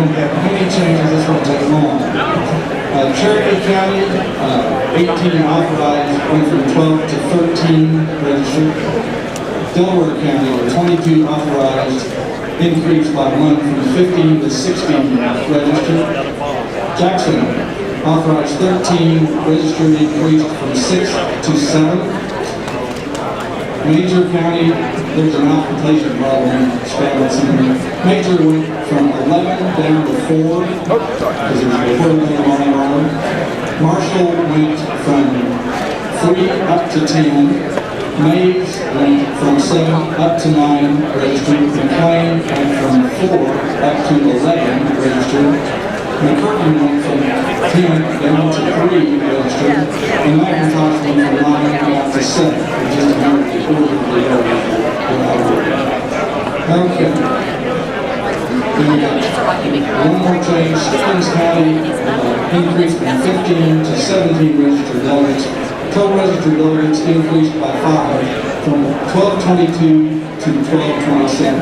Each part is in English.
don't have any changes. This won't take long. Cherokee County, 18 authorized, went from 12 to 13 registered. Delaware County, 22 authorized, increased by 1 from 15 to 16 registered. Jackson, authorized 13, registered increased from 6 to 7. Major County, there's an alphabetical problem, Major went from 11 down to 4, because there's 4 of them on our own. Marshall went from 3 up to 10. Mays went from 7 up to 9 registered. McLean went from 4 up to 11 registered. McCurtain went from 10 down to 3 registered. And McIntosh went from 9 down to 7. Just a minute before we go. Okay. Then we got one more change. Stephens County increased from 15 to 17 registered delegates. Total registered delegates increased by 5 from 1222 to 1227.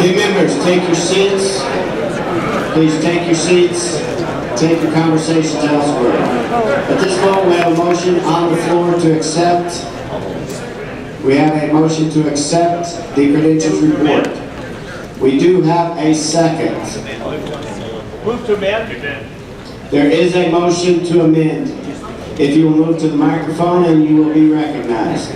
Okay, members, take your seats. Please take your seats. Take your conversations elsewhere. At this moment, we have a motion on the floor to accept. We have a motion to accept the credentials report. We do have a second. Move to amend. There is a motion to amend. If you will move to the microphone and you will be recognized.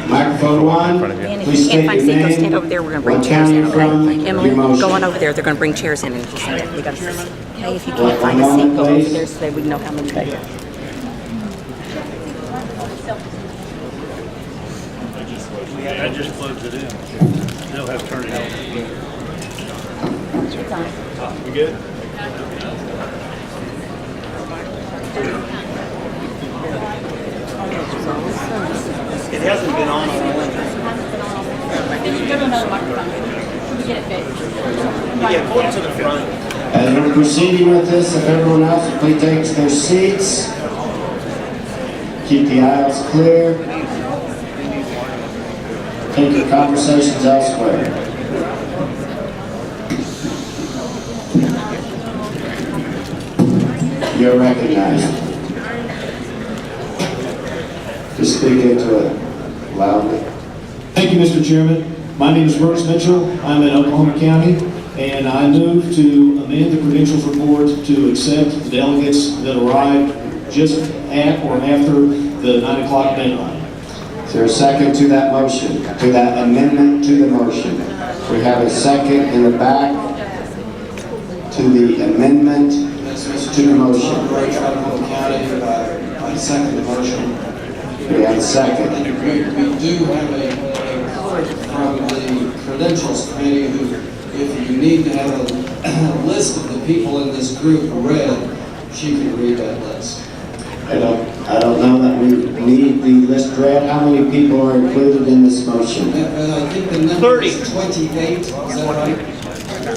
Microphone 1, please state your name. Stand over there. We're going to bring What chairs county in. you're from, Okay. your Emily, motion. go on over there. They're going to bring chairs in. And just we got to. Hey, if you can't find a seat, go over there so that we know how many they are. I just plugged it in. They'll have to turn it on. We good? It hasn't been on. Go to another microphone. We get it fixed. Yeah, pull it to the front. As we're proceeding with this, if everyone else would please take their seats. Keep the aisles clear. Take your conversations elsewhere. You're recognized. Just speak into it loudly. Thank you, Mr. Chairman. My name is Brooks Mitchell. I'm in Oklahoma County, and I move to amend the credentials report to accept the delegates that arrived just at or after the 9 o'clock deadline. Is there a second to that motion, to that amendment to the motion? We have a second in the back to the amendment to the motion. I second the motion. We have a second. We do have a clerk from the credentials committee who, if you need to have a list of the people in this group read, she can read that list. I don't know that we need the list read. How many people are included in this motion? I think the number 30. is 28, is that right?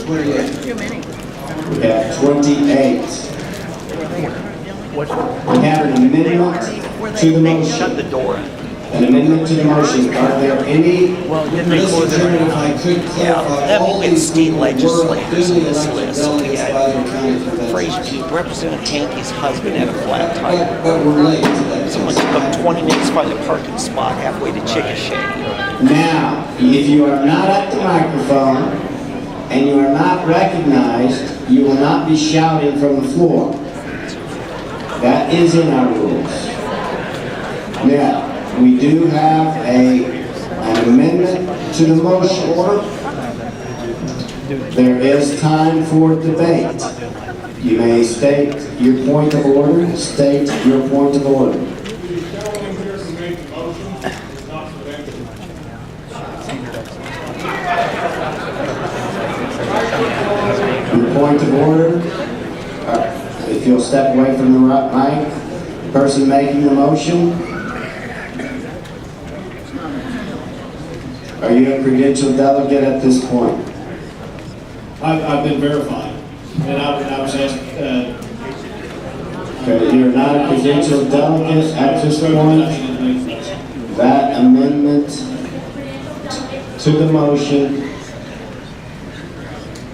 28. We have 28. We have an amendment to the motion. Shut the door. An amendment to the motion. Are there any? Well, didn't they close Mr. Chairman, it? if I could clarify, that all means these state people were legislators duly in this elected list. delegates Yeah. by their county convention. Fraser, Representative Hankey's husband had a flat tire. But we're late today. Someone took up 20 minutes to find a parking spot halfway to Chickasha. Now, if you are not at the microphone and you are not recognized, you will not be shouting from the floor. That is in our rules. Now, we do have an amendment to the motion. There is time for debate. You may state your point of order. State your point of order. Your point of order. If you'll step away from the mic, person making the motion. Are you a credentialed delegate at this point? I've been verified, and I was asked, Okay, you're not a credentialed delegate at this point. That amendment to the motion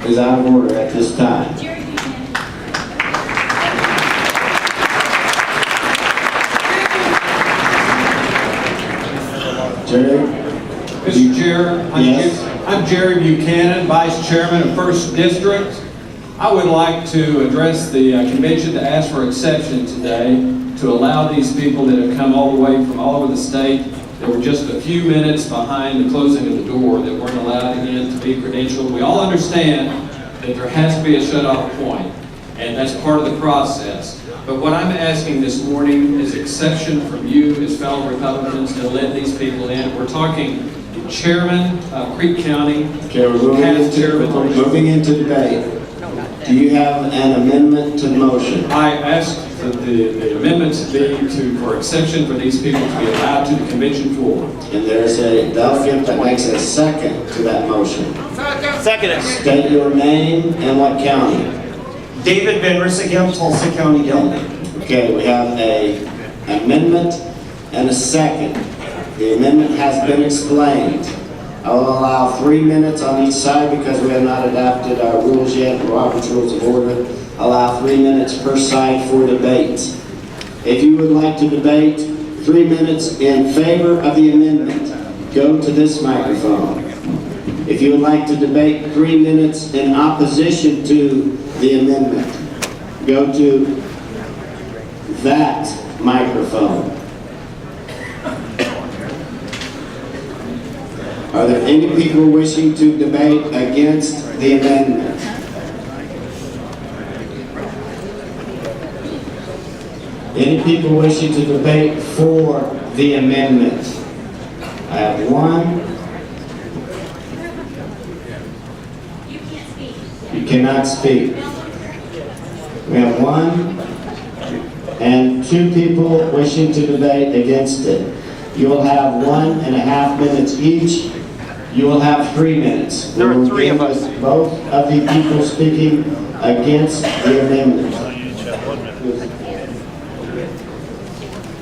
is out of order at this time. Jerry? Mr. Chair, Yes. I'm Jerry Buchanan, Vice Chairman of First District. I would like to address the convention to ask for exception today to allow these people that have come all the way from all over the state that were just a few minutes behind the closing of the door that weren't allowed in to be credentialed. We all understand that there has to be a shut-off point, and that's part of the process. But what I'm asking this morning is exception from you as fellow Republicans to let these people in. We're talking the chairman of Creek County, Okay, we're past chairman. moving into debate. Do you have an amendment to the motion? I asked that the amendment to be for exception for these people to be allowed to the convention floor. And there's a delegate that makes a second to that motion. Second it. State your name and what county. David Van Rissegem, Tulsa County Delegate. Okay, we have a amendment and a second. The amendment has been explained. I will allow 3 minutes on each side because we have not adapted our rules yet, Robert's Rules of Order. Allow 3 minutes per side for debate. If you would like to debate, 3 minutes in favor of the amendment, go to this microphone. If you would like to debate 3 minutes in opposition to the amendment, go to that microphone. Are there any people wishing to debate against the amendment? Any people wishing to debate for the amendment? I have one. You cannot speak. We have one and 2 people wishing to debate against it. You will have 1.5 minutes each. You will have 3 minutes. There are We will 3 of begin us. with both of the people speaking against the amendment.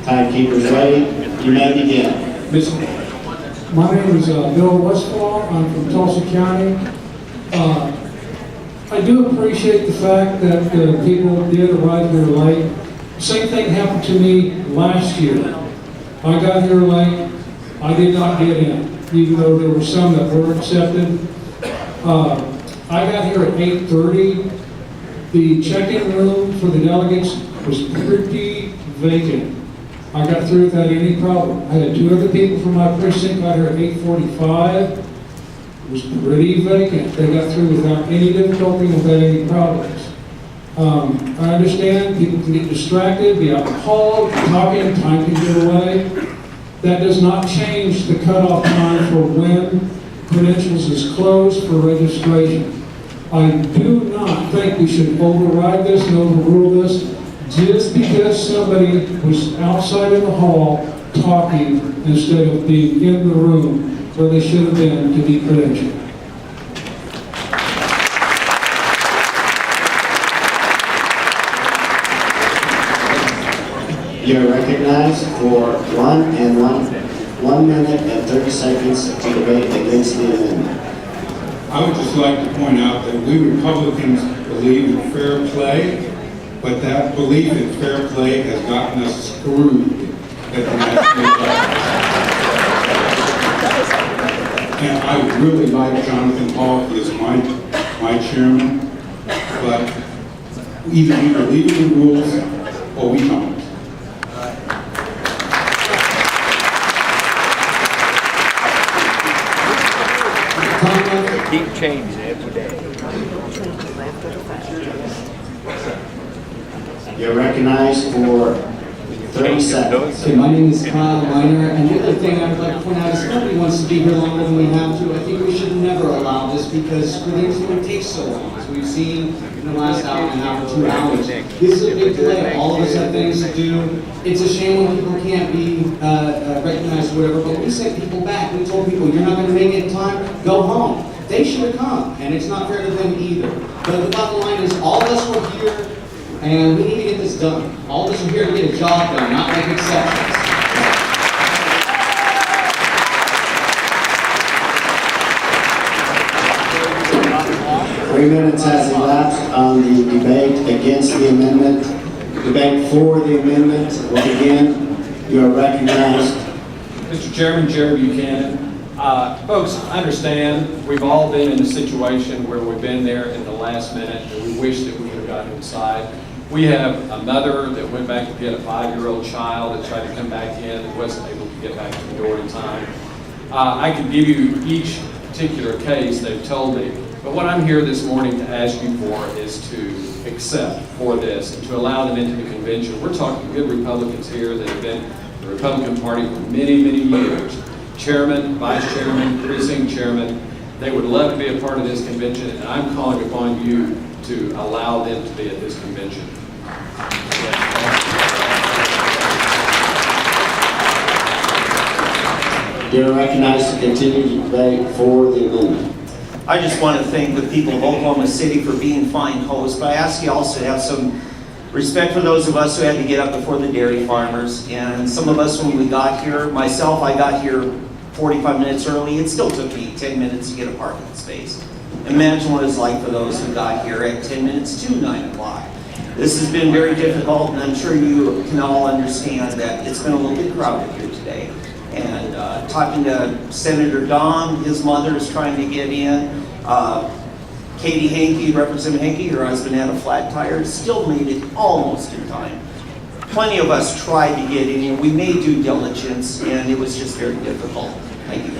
Timekeepers ready? You may begin. My name is Bill Westfall. I'm from Tulsa County. I do appreciate the fact that people did arrive here late. Same thing happened to me last year. I got here late. I did not get in, even though there were some that were accepted. I got here at 8:30. The check-in room for the delegates was pretty vacant. I got through without any problem. I had 2 other people from my precinct got here at 8:45. It was pretty vacant. They got through without any difficulty, without any problems. I understand people can get distracted, be out in the hall, talking, time can get away. That does not change the cutoff time for when credentials is closed for registration. I do not think we should override this and overrule this just because somebody was outside in the hall talking instead of being in the room where they should have been to be credentialed. You're recognized for 1 minute and 30 seconds to debate against the amendment. I would just like to point out that we Republicans believe in fair play, but that belief in fair play has gotten us screwed at the national level. And I would really like Jonathan Hall as my chairman, but either we believe in the rules or we don't. Keep changing every day. You're recognized for 30 seconds. Okay, my name is Kyle Miner, and the other thing I would like to point out is nobody wants to be here longer than we have to. I think we should never allow this because credentialing takes so long, as we've seen in the last hour and a half or 2 hours. This is a big delay. All of us have things to do. It's a shame when people can't be recognized or whatever, but we sent people back. We told people, you're not going to make it in time, go home. They should have come, and it's not fair to them either. But the bottom line is, all of us were here And we need to get this done. All of us are here to get a job done, not make exceptions. 3 minutes has elapsed on the debate against the amendment. Debate for the amendment will begin. You are recognized. Mr. Chairman, Chair Buchanan, folks, I understand we've all been in a situation where we've been there at the last minute and we wish that we would have gotten inside. We have a mother that went back to get a 5-year-old child that tried to come back in and wasn't able to get back to the door in time. I could give you each particular case they've told me, but what I'm here this morning to ask you for is to accept for this and to allow them into the convention. We're talking good Republicans here that have been in the Republican Party for many, many years. Chairman, vice chairman, precinct chairman, they would love to be a part of this convention, and I'm calling upon you to allow them to be at this convention. You're recognized to continue the debate for the amendment. I just want to thank the people of Oklahoma City for being fine hosts, but I ask you also to have some respect for those of us who had to get up before the dairy farmers. And some of us, when we got here, myself, I got here 45 minutes early. It still took me 10 minutes to get a parking space. Imagine what it's like for those who got here at 10 minutes to 9 o'clock. This has been very difficult, and I'm sure you can all understand that it's been a little bit crowded here today. And talking to Senator Don, his mother is trying to get in. Katie Hankey, Representative Hankey, her husband had a flat tire, still made it almost in time. Plenty of us tried to get in, and we made due diligence, and it was just very difficult. Thank you.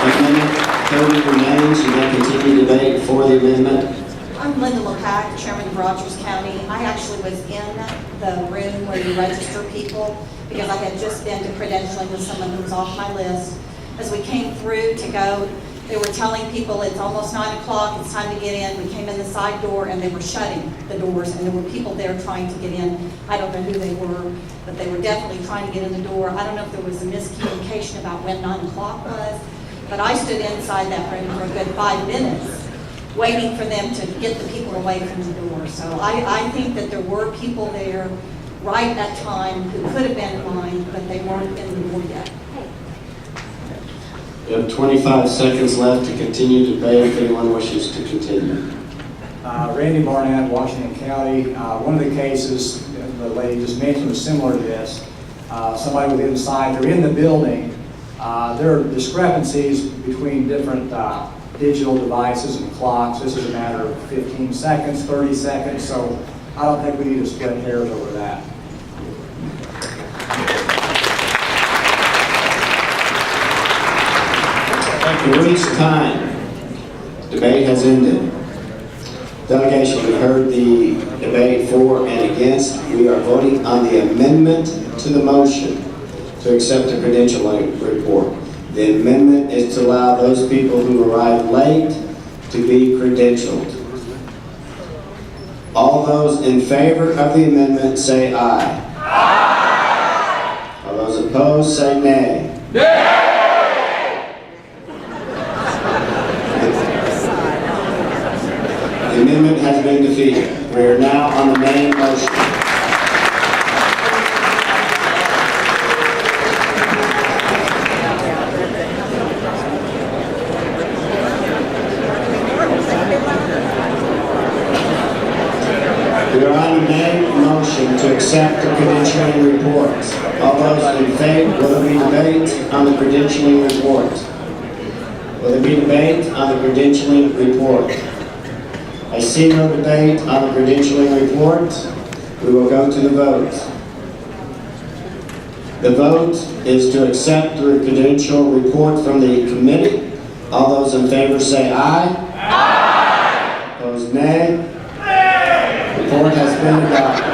A minute 30 remains. You may continue debate for the amendment. I'm Linda LePack, Chairman of Rogers County. I actually was in the room where you register people because I had just been to credentialing with someone who was off my list. As we came through to go, they were telling people it's almost 9 o'clock, it's time to get in. We came in the side door and they were shutting the doors and there were people there trying to get in. I don't know who they were, but they were definitely trying to get in the door. I don't know if there was a miscommunication about when 9 o'clock was, but I stood inside that room for a good 5 minutes waiting for them to get the people away from the door. So I think that there were people there right at time who could have been in line, but they weren't in the door yet. You have 25 seconds left to continue debate if anyone wishes to continue. Randy Barnett, Washington County. One of the cases the lady just mentioned was similar to this. Somebody was inside, they're in the building. There are discrepancies between different digital devices and clocks. This is a matter of 15 seconds, 30 seconds, so I don't think we need to split hairs over that. For each time, debate has ended. Delegation, we've heard the debate for and against. We are voting on the amendment to the motion to accept the credentialing report. The amendment is to allow those people who arrived late to be credentialed. All those in favor of the amendment say aye. Aye. All those opposed say nay. Nay. The amendment has been defeated. We are now on the main motion. We are on the main motion to accept the credentialing report. All those in favor, will there be debate on the credentialing report? Will there be debate on the credentialing report? I see no debate on the credentialing report. We will go to the vote. The vote is to accept the credential report from the committee. All those in favor say aye. Aye. Opposed, nay. Report has been adopted.